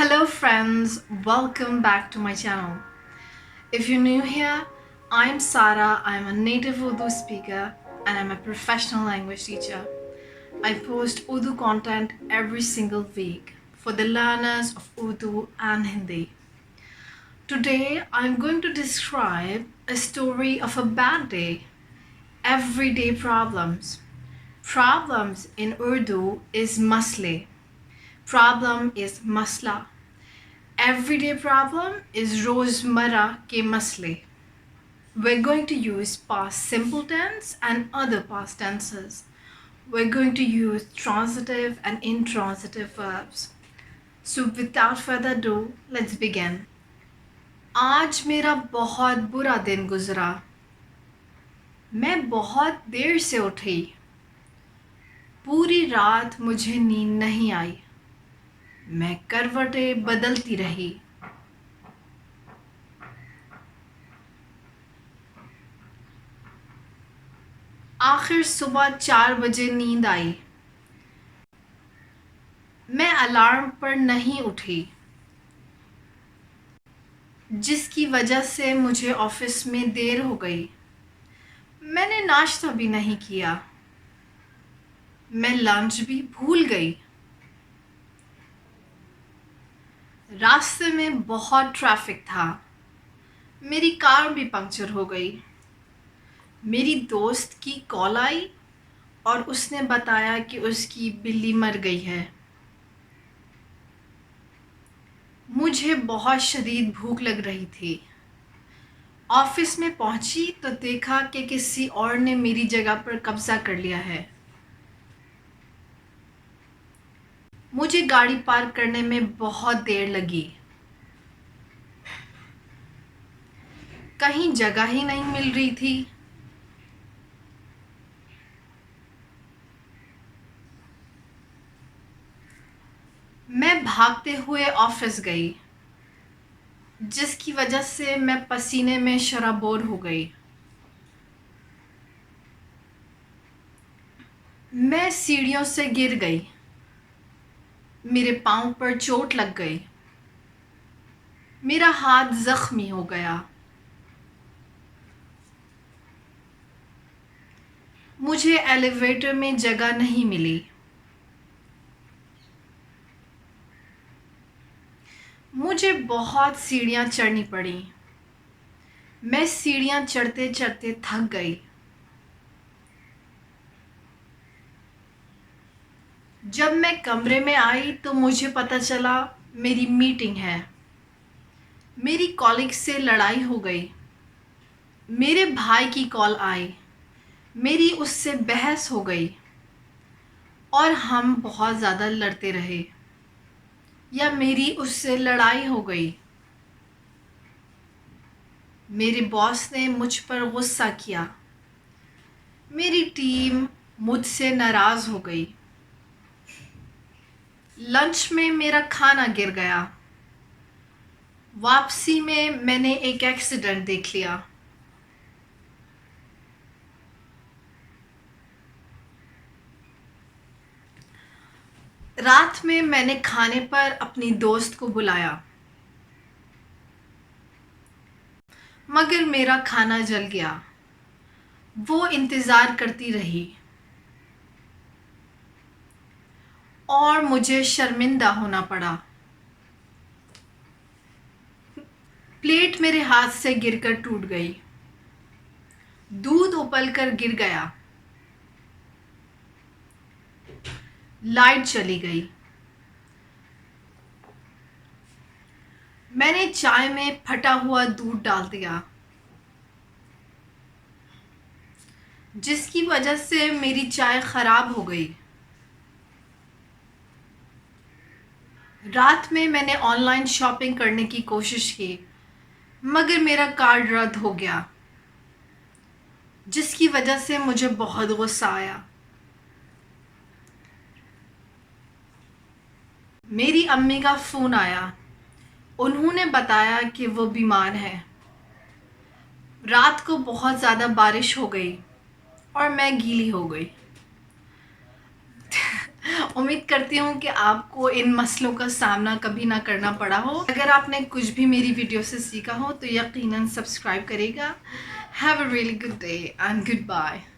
Hello friends, welcome back to my channel. If you're new here, I'm Sara. I'm a native Urdu speaker and I'm a professional language teacher. I post Urdu content every single week for the learners of Urdu and Hindi. Today, I'm going to describe a story of a bad day, everyday problems. Problems in Urdu is masle. Problem is masla. Everyday problem is rozmara ke masle. We're going to use past simple tense and other past tenses. We're going to use transitive and intransitive verbs. So without further ado, let's begin. आज मेरा बहुत बुरा दिन गुजरा. मैं बहुत देर से उठी. पूरी रात मुझे नींद नहीं आई. मैं करवटें बदलती रही. आखिर सुबह 4 बजे नींद आई. मैं अलार्म पर नहीं उठी, जिसकी वजह से मुझे ऑफिस में देर हो गई. मैंने नाश्ता भी नहीं किया. मैं लंच भी भूल गई. रास्ते में बहुत ट्रैफिक था. मेरी कार भी पंक्चर हो गई. मेरी दोस्त की कॉल आई और उसने बताया कि उसकी बिल्ली मर गई है. मुझे बहुत शदीद भूख लग रही थी. ऑफिस में पहुंची तो देखा कि किसी और ने मेरी जगह पर कब्जा कर लिया है. मुझे गाड़ी पार्क करने में बहुत देर लगी. कहीं जगह ही नहीं मिल रही थी. मैं भागते हुए ऑफिस गई, जिसकी वजह से मैं पसीने में शराबोर हो गई. मैं सीढ़ियों से गिर गई. मेरे पाँव पर चोट लग गई. मेरा हाथ जख्मी हो गया. मुझे एलिवेटर में जगह नहीं मिली. मुझे बहुत सीढ़ियाँ चढ़नी पड़ी. मैं सीढ़ियाँ चढ़ते चढ़ते थक गई. जब मैं कमरे में आई तो मुझे पता चला मेरी मीटिंग है. मेरी कॉलीग से लड़ाई हो गई. मेरे भाई की कॉल आई. मेरी उससे बहस हो गई और हम बहुत ज़्यादा लड़ते रहे, या मेरी उससे लड़ाई हो गई. मेरे बॉस ने मुझ पर गुस्सा किया. मेरी टीम मुझसे नाराज़ हो गई. लंच में मेरा खाना गिर गया. वापसी में मैंने एक एक्सीडेंट देख लिया. रात में मैंने खाने पर अपनी दोस्त को बुलाया, मगर मेरा खाना जल गया. वो इंतज़ार करती रही और मुझे शर्मिंदा होना पड़ा. प्लेट मेरे हाथ से गिरकर टूट गई. दूध उबलकर गिर गया. लाइट चली गई. मैंने चाय में फटा हुआ दूध डाल दिया, जिसकी वजह से मेरी चाय खराब हो गई. रात में मैंने ऑनलाइन शॉपिंग करने की कोशिश की, मगर मेरा कार्ड रद्द हो गया, जिसकी वजह से मुझे बहुत गुस्सा आया. मेरी अम्मी का फ़ोन आया. उन्होंने बताया कि वो बीमार है. रात को बहुत ज़्यादा बारिश हो गई और मैं गीली हो गई. امید کرتی ہوں کہ آپ کو ان مسئلوں کا سامنا کبھی نہ کرنا پڑا ہو. اگر آپ نے کچھ بھی میری ویڈیو سے سیکھا ہو تو یقیناً سبسکرائب کرے گا. Have a really good day and goodbye.